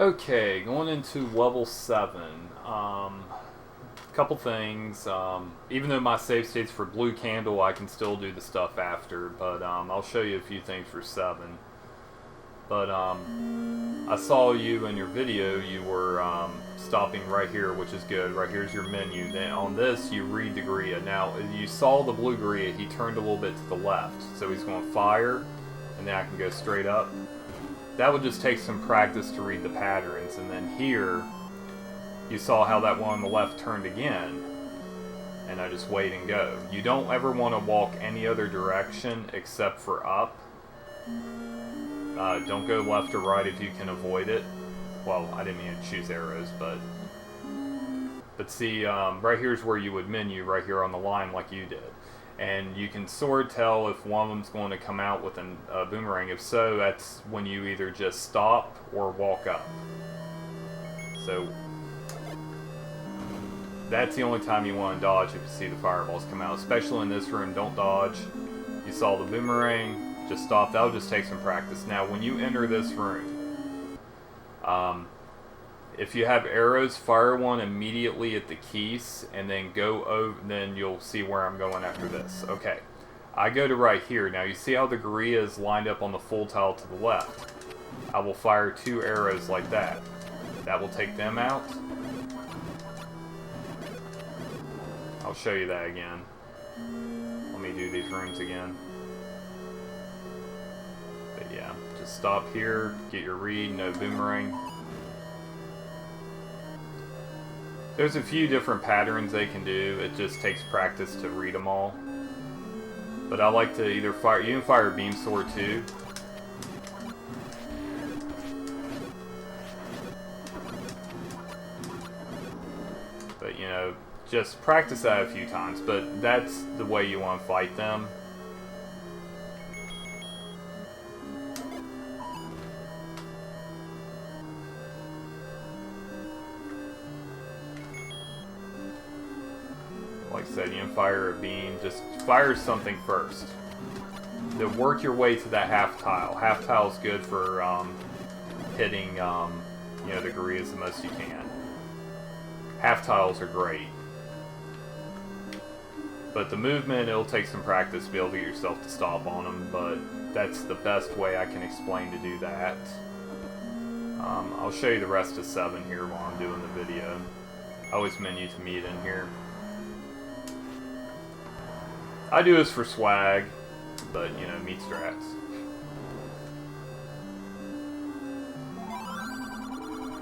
Okay, going into level 7. Couple things. Even though my save state's for blue candle, I can still do the stuff after, but I'll show you a few things for 7. But I saw you in your video, you were stopping right here, which is good. Right here's your menu. Then on this, you read the Gria. Now, you saw the blue Gria, he turned a little bit to the left, so he's going to fire, and then I can go straight up. That would just take some practice to read the patterns, and then here, you saw how that one on the left turned again, and I just wait and go. You don't ever want to walk any other direction except for up. Don't go left or right if you can avoid it. Well, I didn't mean to choose arrows, but see, right here's where you would menu, right here on the line like you did. And you can sort of tell if one of them's going to come out with a boomerang. If so, that's when you either just stop or walk up. So that's the only time you want to dodge if you see the fireballs come out. Especially in this room, don't dodge. You saw the boomerang, just stop. That'll just take some practice. Now, when you enter this room, if you have arrows, fire one immediately at the keys, and then go over. Then you'll see where I'm going after this. Okay, I go to right here. Now you see how the Gria is lined up on the full tile to the left. I will fire 2 arrows like that. That will take them out. I'll show you that again. Let me do these rooms again. But yeah, just stop here, get your read, no boomerang. There's a few different patterns they can do. It just takes practice to read them all. But I like to either fire, you can fire a beam sword too. But you know, just practice that a few times, but that's the way you want to fight them. Like I said, you can fire a beam, just fire something first. Then work your way to that half tile. Half tile is good for hitting you know, the Gurias the most you can. Half tiles are great. But the movement, it'll take some practice to be able to get yourself to stop on them, but that's the best way I can explain to do that. I'll show you the rest of 7 here while I'm doing the video. I always menu to meet in here. I do this for swag, but you know, meat strats.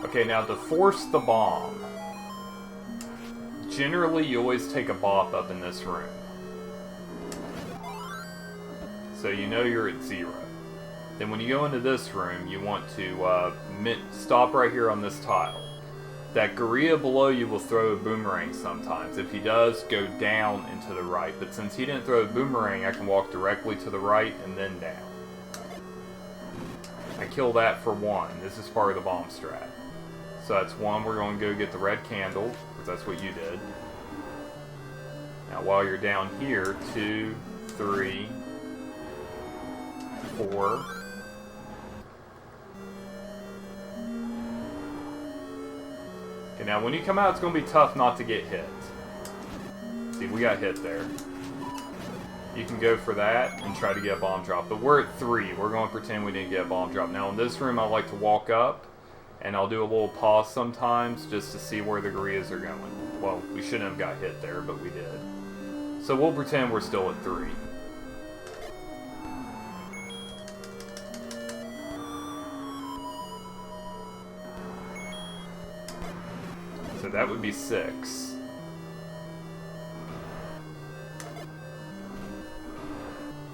Okay, now to force the bomb. Generally, you always take a bop up in this room. So you know you're at 0. Then when you go into this room, you want to stop right here on this tile. That Guria below you will throw a boomerang sometimes. If he does, go down and to the right. But since he didn't throw a boomerang, I can walk directly to the right and then down. I kill that for 1. This is part of the bomb strat. So that's 1. We're going to go get the red candle, because that's what you did. Now while you're down here, 2, 3, 4. Okay, now when you come out, it's going to be tough not to get hit. See, we got hit there. You can go for that and try to get a bomb drop. But we're at 3. We're going to pretend we didn't get a bomb drop. Now in this room, I like to walk up. And I'll do a little pause sometimes just to see where the Gurias are going. Well, we shouldn't have got hit there, but we did. So we'll pretend we're still at 3. So that would be 6.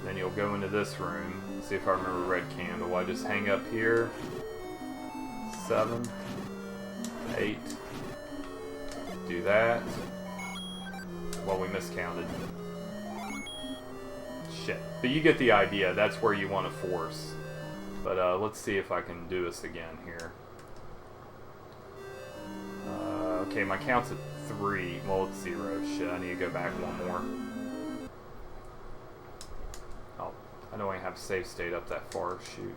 Then you'll go into this room. See if I remember red candle. I just hang up here. 7, 8, do that. Well, we miscounted. Shit. But you get the idea. That's where you want to force. But let's see if I can do this again here. Okay, my count's at 3. Well, it's 0. Shit, I need to go back 1 more. Oh, I don't have save state up that far. Shoot.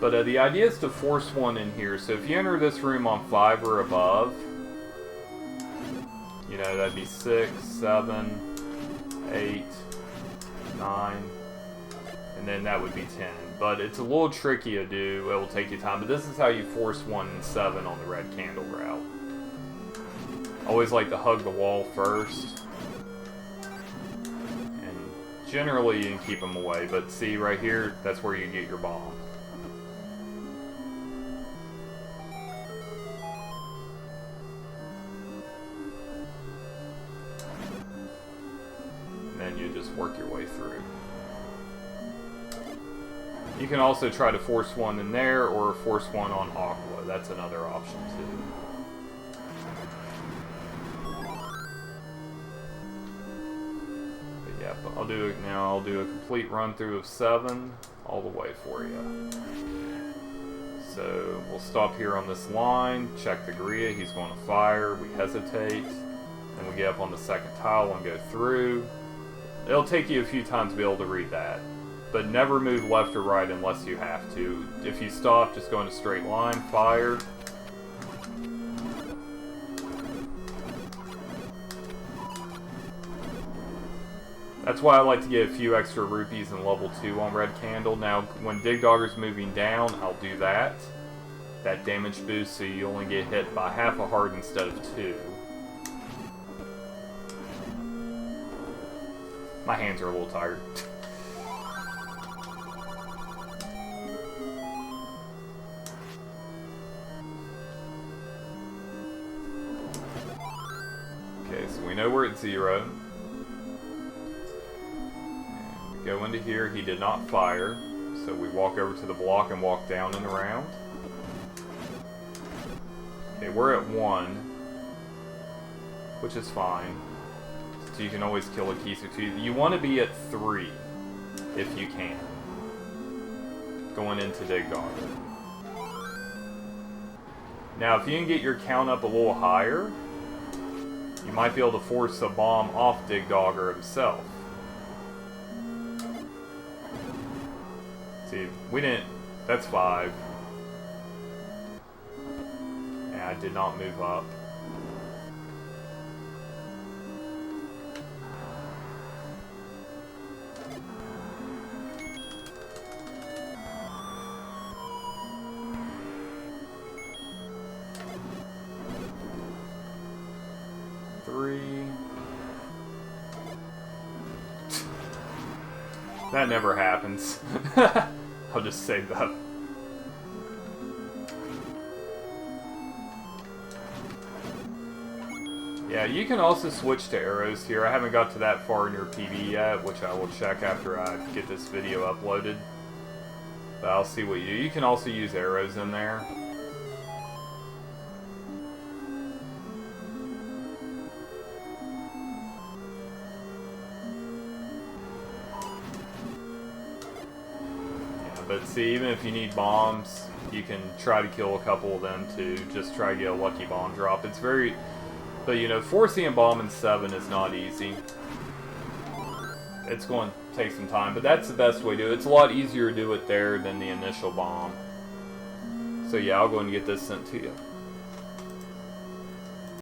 But the idea is to force one in here. So if you enter this room on 5 or above, you know, that'd be 6, 7, 8, 9, and then that would be 10. But it's a little tricky to do. It will take you time. But this is how you force 1 and 7 on the red candle route. Always like to hug the wall first. And generally you can keep them away. But see right here, that's where you get your bomb. And then you just work your way through. You can also try to force one in there or force one on Aqua. That's another option too. But yeah, but I'll do it now. I'll do a complete run through of 7 all the way for you. So we'll stop here on this line, check the Gria, he's going to fire, we hesitate, and we get up on the second tile and go through. It'll take you a few times to be able to read that. But never move left or right unless you have to. If you stop, just go in a straight line, fire. That's why I like to get a few extra rupees in level 2 on Red Candle. Now, when Digdogger's moving down, I'll do that. That damage boost, so you only get hit by half a heart instead of 2. My hands are a little tired. Okay, so we know we're at 0. And we go into here, he did not fire. So we walk over to the block and walk down and around. Okay, we're at 1. Which is fine. So you can always kill a Keese or 2. You want to be at 3, if you can. Going into Digdogger. Now, if you can get your count up a little higher, you might be able to force a bomb off Digdogger himself. See, we didn't... That's 5. And I did not move up. That never happens. I'll just save that. Yeah, you can also switch to arrows here. I haven't got to that far in your PB yet, which I will check after I get this video uploaded. But I'll see what you do. You can also use arrows in there. But see, even if you need bombs, you can try to kill a couple of them too. Just try to get a lucky bomb drop. It's very... But you know, forcing a bomb in 7 is not easy. It's going to take some time, but that's the best way to do it. It's a lot easier to do it there than the initial bomb. So yeah, I'll go and get this sent to you.